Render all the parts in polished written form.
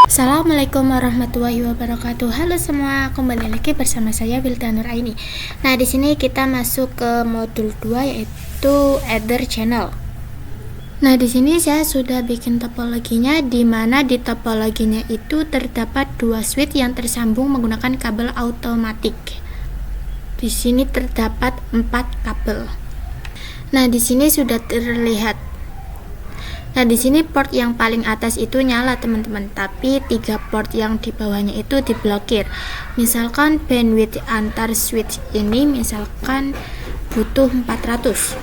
Assalamualaikum warahmatullahi wabarakatuh. Halo semua, kembali lagi bersama saya Wilda Nuraini. Nah, di sini kita masuk ke modul 2 yaitu Ether Channel. Nah, di sini saya sudah bikin topologinya, di mana di topologinya itu terdapat dua switch yang tersambung menggunakan kabel automatik. Di sini terdapat 4 kabel. Nah, di sini sudah terlihat. Nah, di sini port yang paling atas itu nyala, teman-teman, tapi 3 port yang di bawahnya itu diblokir. Misalkan bandwidth antar switch ini misalkan butuh 400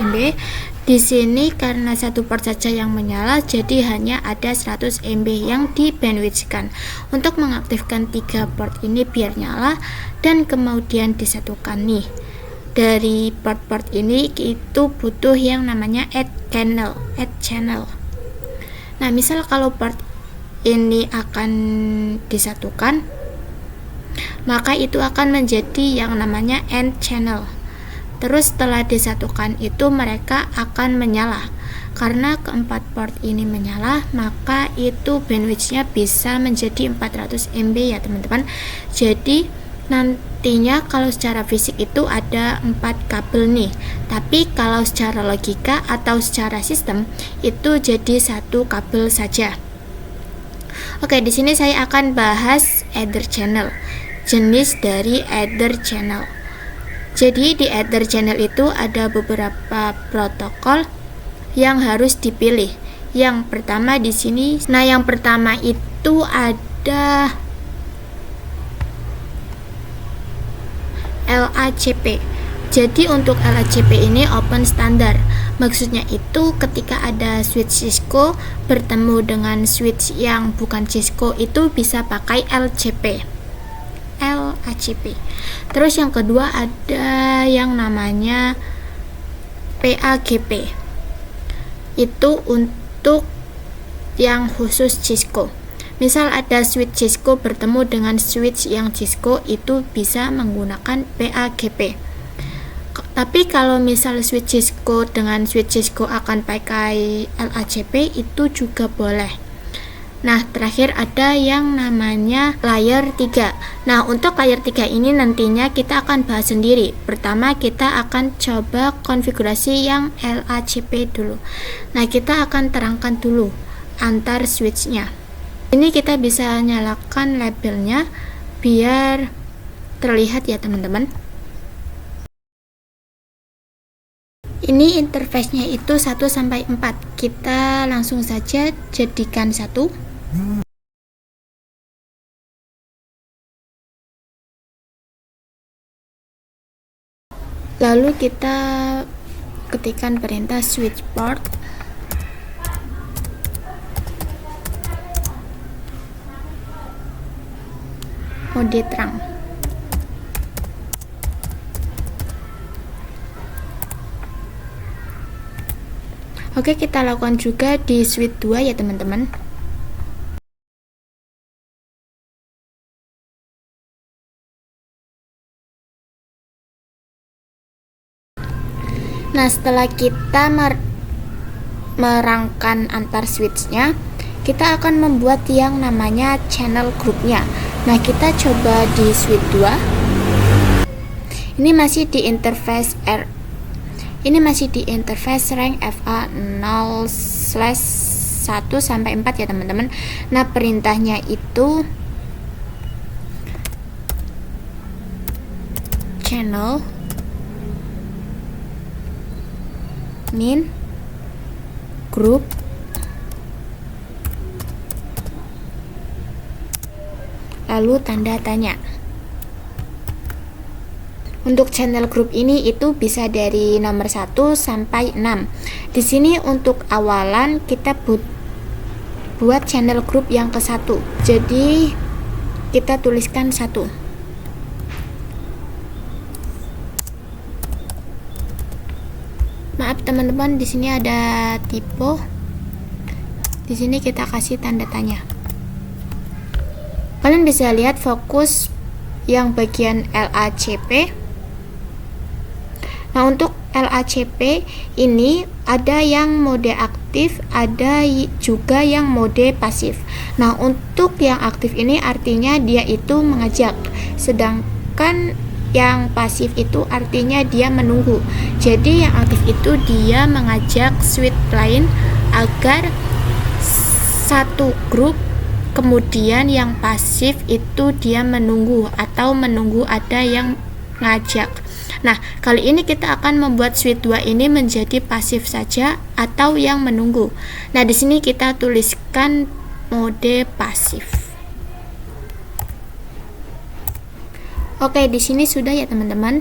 MB. Di sini karena satu port saja yang menyala, jadi hanya ada 100 MB yang di bandwidthkan. Untuk mengaktifkan 3 port ini biar nyala dan kemudian disatukan nih. Dari port-port ini itu butuh yang namanya add channel. Nah, misal kalau port ini akan disatukan, maka itu akan menjadi yang namanya end channel. Terus setelah disatukan itu mereka akan menyala. Karena keempat port ini menyala, maka itu bandwidthnya bisa menjadi 400 MB ya, teman-teman. Jadi nantinya kalau secara fisik itu ada 4 kabel nih, tapi kalau secara logika atau secara sistem itu jadi 1 kabel saja. Oke, di sini saya akan bahas Ether Channel, jenis dari Ether Channel. Jadi di Ether Channel itu ada beberapa protokol yang harus dipilih. Yang pertama di sini, yang pertama itu ada LACP. Jadi untuk LACP ini open standar. Maksudnya itu ketika ada switch Cisco bertemu dengan switch yang bukan Cisco itu bisa pakai LACP. Terus yang kedua ada yang namanya PAGP. Itu untuk yang khusus Cisco. Misal ada switch Cisco bertemu dengan switch yang Cisco itu bisa menggunakan PAGP. Tapi kalau misal switch Cisco dengan switch Cisco akan pakai LACP itu juga boleh. Nah, terakhir ada yang namanya layer 3. Nah, untuk layer 3 ini nantinya kita akan bahas sendiri. Pertama kita akan coba konfigurasi yang LACP dulu. Nah, kita akan terangkan dulu antar switchnya. Ini kita bisa nyalakan labelnya biar terlihat ya, teman-teman. Ini interface-nya itu 1 sampai 4. Kita langsung saja jadikan 1. Lalu kita ketikkan perintah switch port. Mode terang. Oke, kita lakukan juga di switch 2 ya, teman-teman. Nah, setelah kita merangkan antar switchnya, kita akan membuat yang namanya channel groupnya. Nah, kita coba di switch 2. Ini masih di interface rank FA 0/1 sampai 4 ya, teman-teman. Nah, perintahnya itu channel min group lalu tanda tanya. Untuk channel group ini itu bisa dari nomor 1 sampai 6. Di sini untuk awalan kita buat channel group yang ke-1. Jadi kita tuliskan 1. Maaf teman-teman, di sini ada typo. Di sini kita kasih tanda tanya. Kalian bisa lihat fokus yang bagian LACP. Nah, untuk LACP ini ada yang mode aktif aktif, ada juga yang mode pasif. Nah, untuk yang aktif ini artinya dia itu mengajak, sedangkan yang pasif itu artinya dia menunggu. Jadi yang aktif itu dia mengajak switch lain agar satu grup, kemudian yang pasif itu dia menunggu atau menunggu ada yang ngajak. Nah, kali ini kita akan membuat switch 2 ini menjadi pasif saja atau yang menunggu. Nah, di sini kita tuliskan mode pasif. Oke, di sini sudah ya teman-teman.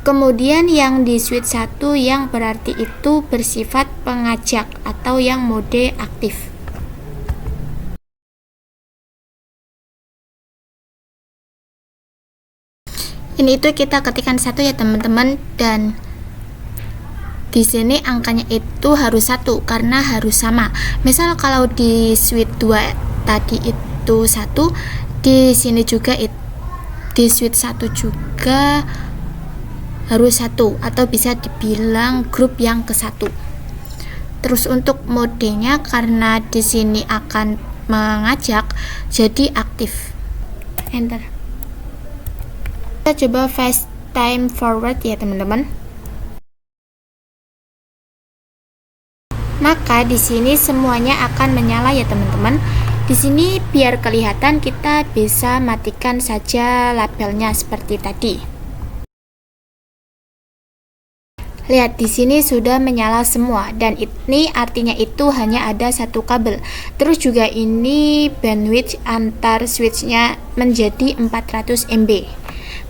Kemudian yang di switch 1 yang berarti itu bersifat pengajak atau yang mode aktif. Ini itu kita ketikkan 1 ya teman-teman, dan di sini angkanya itu harus 1 karena harus sama. Misal kalau di switch 2 tadi itu 1, di sini juga di switch 1 juga harus 1 atau bisa dibilang grup yang ke-1. Terus untuk modenya karena di sini akan mengajak jadi aktif. Enter. Kita coba fast time forward ya teman-teman. Maka di sini semuanya akan menyala ya teman-teman. Di sini biar kelihatan kita bisa matikan saja labelnya seperti tadi. Lihat di sini sudah menyala semua, dan ini artinya itu hanya ada satu kabel. Terus juga ini bandwidth antar switchnya menjadi 400 MB.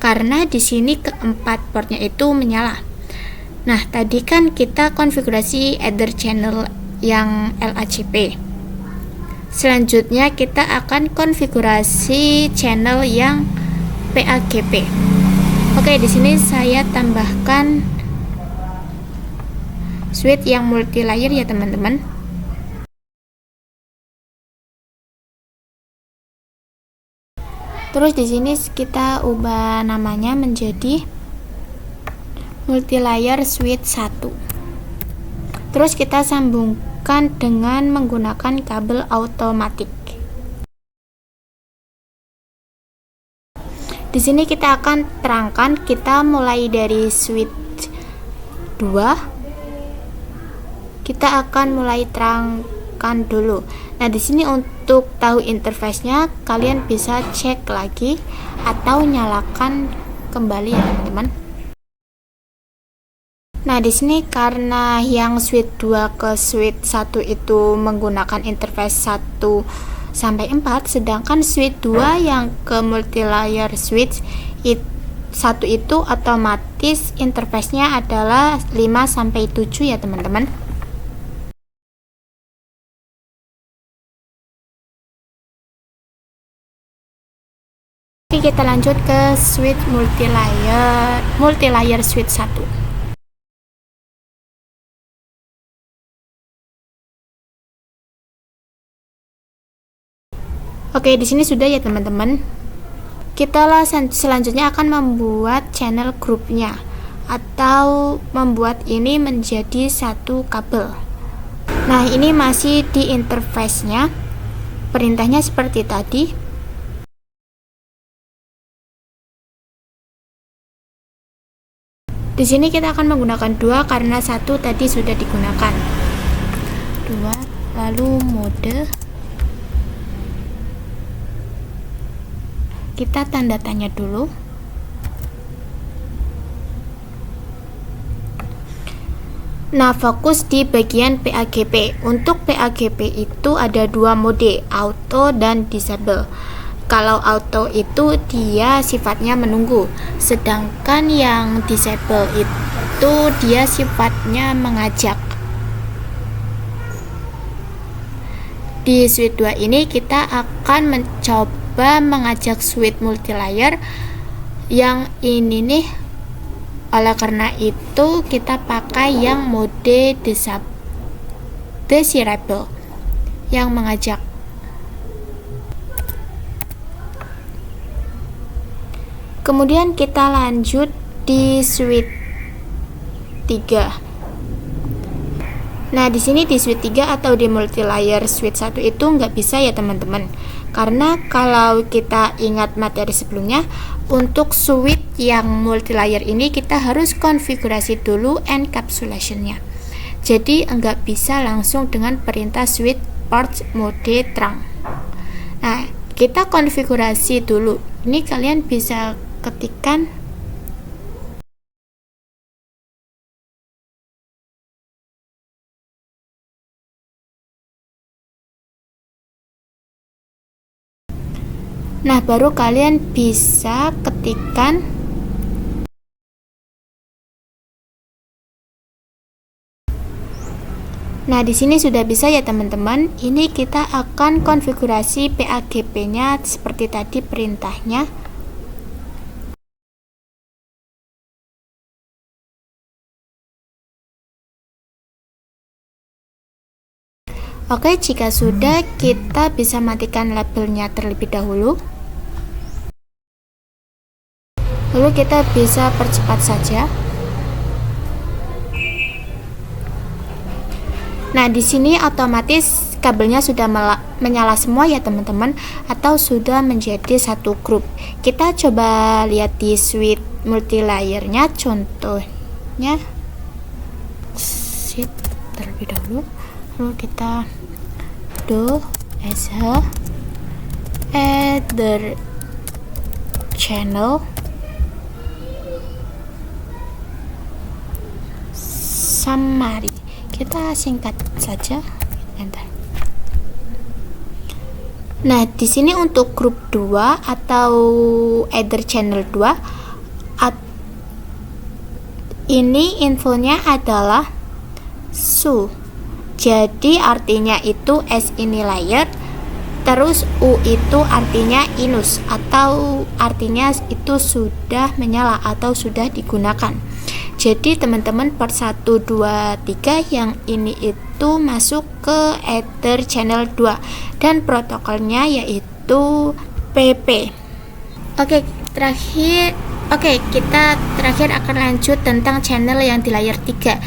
Karena di sini keempat portnya itu menyala. Nah, tadi kan kita konfigurasi Ether channel yang LACP. Selanjutnya kita akan konfigurasi channel yang PAGP. Oke, di sini saya tambahkan switch yang multi layer ya teman-teman. Terus di sini kita ubah namanya menjadi multi-layer switch 1. Terus kita sambungkan dengan menggunakan kabel automatik. Di sini kita akan terangkan, kita mulai dari switch 2. Kita akan mulai terangkan dulu. Nah, di sini untuk tahu interface-nya kalian bisa cek lagi atau nyalakan kembali ya teman-teman. Nah, di sini karena yang switch 2 ke switch 1 itu menggunakan interface 1 sampai 4, sedangkan switch 2 yang ke multi-layer switch 1 itu otomatis interface-nya adalah 5 sampai 7 ya teman-teman. Kita lanjut ke switch multi-layer switch 1. Oke, di sini sudah ya teman-teman. Kita selanjutnya akan membuat channel grupnya atau membuat ini menjadi satu kabel. Nah, ini masih di interface-nya. Perintahnya seperti tadi. Di sini kita akan menggunakan 2 karena 1 tadi sudah digunakan. 2, lalu mode. Kita tanda tanya dulu. Nah, fokus di bagian PAGP. Untuk PAGP itu ada 2 mode, auto dan disable. Kalau auto itu dia sifatnya menunggu, sedangkan yang disable itu dia sifatnya mengajak. Di switch 2 ini kita akan mencoba mengajak switch multi-layer yang ini nih. Oleh karena itu kita pakai yang mode desirable yang mengajak. Kemudian kita lanjut di switch 3. Nah, di sini di switch 3 atau di multi layer switch 1 itu nggak bisa ya teman-teman. Karena kalau kita ingat materi sebelumnya, untuk switch yang multi layer ini kita harus konfigurasi dulu encapsulation-nya. Jadi nggak bisa langsung dengan perintah switch port mode terang. Nah, kita konfigurasi dulu. Ini kalian bisa ketikkan Nah, baru kalian bisa ketikkan Nah, di sini sudah bisa ya teman-teman. Ini kita akan konfigurasi PAGP-nya seperti tadi perintahnya. Oke, jika sudah, kita bisa matikan labelnya terlebih dahulu. Lalu kita bisa percepat saja. Nah, di sini otomatis kabelnya sudah menyala semua ya teman-teman, atau sudah menjadi satu grup. Kita coba lihat di switch multi layernya, contohnya switch terlebih dahulu. Lalu kita do as other channel summary. Kita singkat saja. Enter. Nah, di sini untuk grup 2 atau either channel 2, ini infonya adalah su. Jadi artinya itu S ini layer, terus U itu artinya inus, atau artinya itu sudah menyala atau sudah digunakan. Jadi teman-teman port 1, 2, 3 yang ini itu masuk ke ether channel 2 dan protokolnya yaitu PP. Kita terakhir akan lanjut tentang channel yang di layer 3.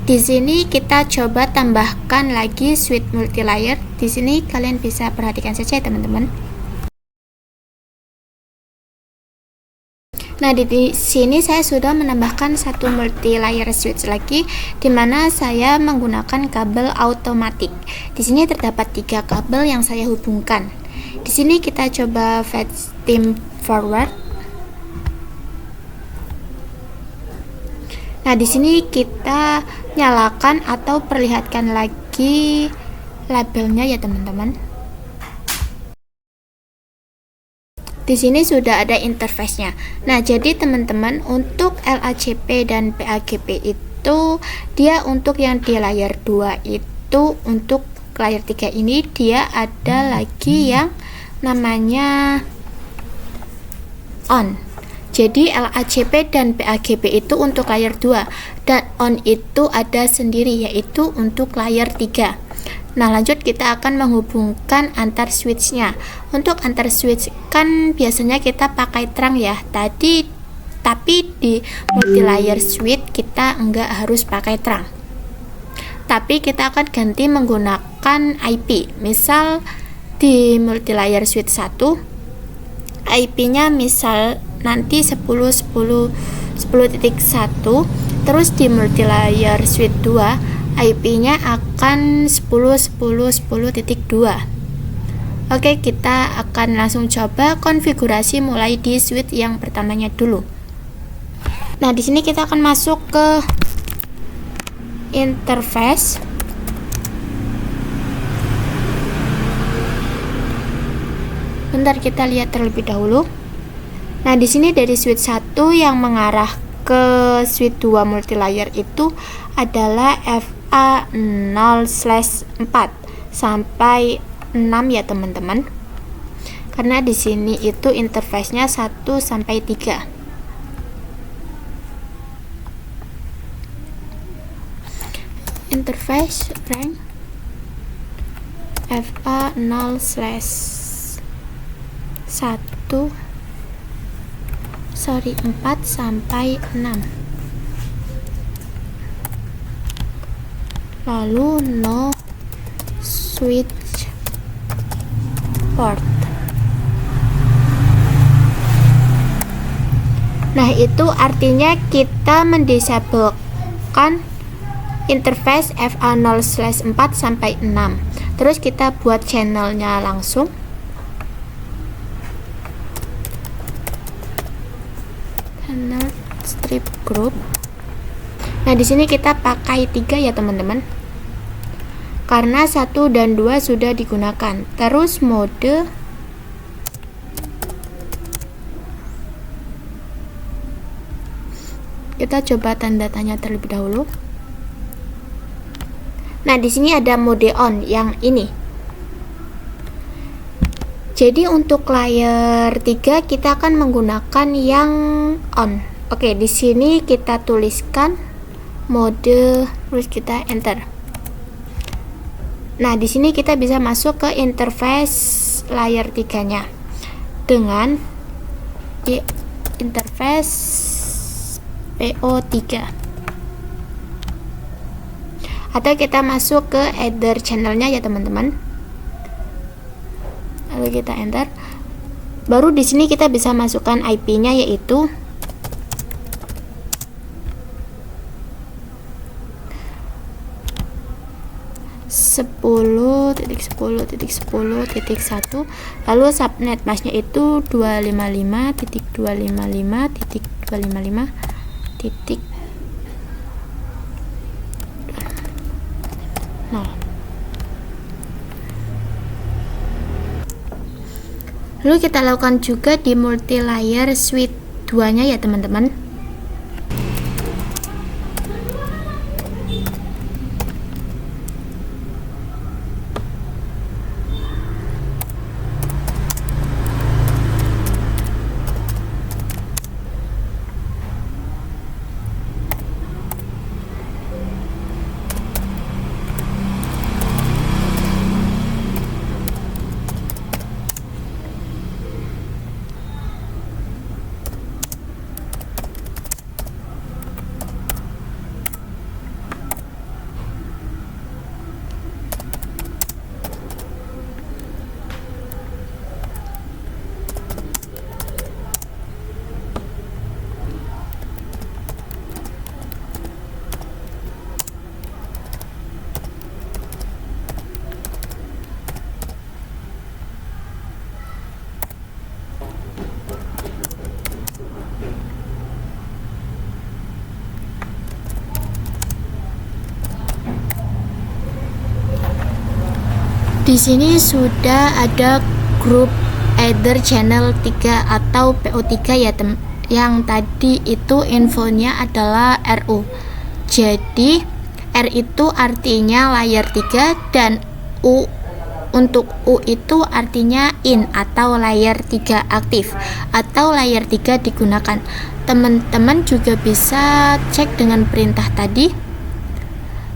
Di sini kita coba tambahkan lagi switch multi layer. Di sini kalian bisa perhatikan saja ya teman-teman. Nah, di sini saya sudah menambahkan satu multi layer switch lagi, di mana saya menggunakan kabel automatik. Di sini terdapat 3 kabel yang saya hubungkan. Di sini kita coba fetch steam forward. Nah, di sini kita nyalakan atau perlihatkan lagi labelnya ya teman-teman. Di sini sudah ada interface-nya. Nah, jadi teman-teman, untuk LACP dan PAGP itu dia untuk yang di layer 2 itu, untuk layer 3 ini dia ada lagi yang namanya on. Jadi LACP dan PAGP itu untuk layer 2 dan on itu ada sendiri yaitu untuk layer 3. Nah, lanjut kita akan menghubungkan antar switch-nya. Untuk antar switch kan biasanya kita pakai terang ya. Tapi di multi layer switch kita enggak harus pakai terang. Tapi kita akan ganti menggunakan IP. Misal di multi layer switch 1 IP-nya misal nanti 10.10.10.1, terus di multi layer switch 2 IP-nya akan 10.10.10.2. Oke, kita akan langsung coba konfigurasi mulai di switch yang pertamanya dulu. Nah, di sini kita akan masuk ke interface. Bentar, kita lihat terlebih dahulu. Nah, di sini dari switch 1 yang mengarah ke switch 2 multi layer itu adalah FA0/4 sampai 6 ya teman-teman. Karena di sini itu interface-nya 1 sampai 3. Interface rank FA0/4 sampai 6. lalu no switch port. Nah, itu artinya kita mendisablekan interface FA0/4 sampai 6. Terus kita buat channelnya langsung. Channel strip group. Nah, di sini kita pakai 3 ya, teman-teman. Karena 1 dan 2 sudah digunakan. Terus mode kita coba tanda tanya terlebih dahulu. Nah, di sini ada mode on yang ini. Jadi untuk layer 3 kita akan menggunakan yang on. Oke, di sini kita tuliskan mode, terus kita enter. Nah, di sini kita bisa masuk ke interface layer 3-nya dengan di interface PO3, atau kita masuk ke header channelnya ya, teman-teman. Lalu kita enter. Baru di sini kita bisa masukkan IP-nya, yaitu 10.10.10.1, lalu subnet masknya itu 255.255.255.0. Lalu kita lakukan juga di multi layer switch 2 nya ya, teman-teman. Di sini sudah ada grup header channel 3 atau PO3 ya, yang tadi itu infonya adalah RU. Jadi R itu artinya layer 3 dan U untuk U itu artinya in atau layer 3 aktif atau layer 3 digunakan. Teman-teman juga bisa cek dengan perintah tadi.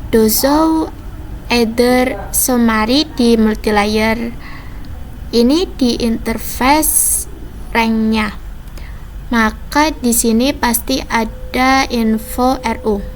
Dozo header summary di multilayer ini di interface rank-nya. Maka di sini pasti ada info RU.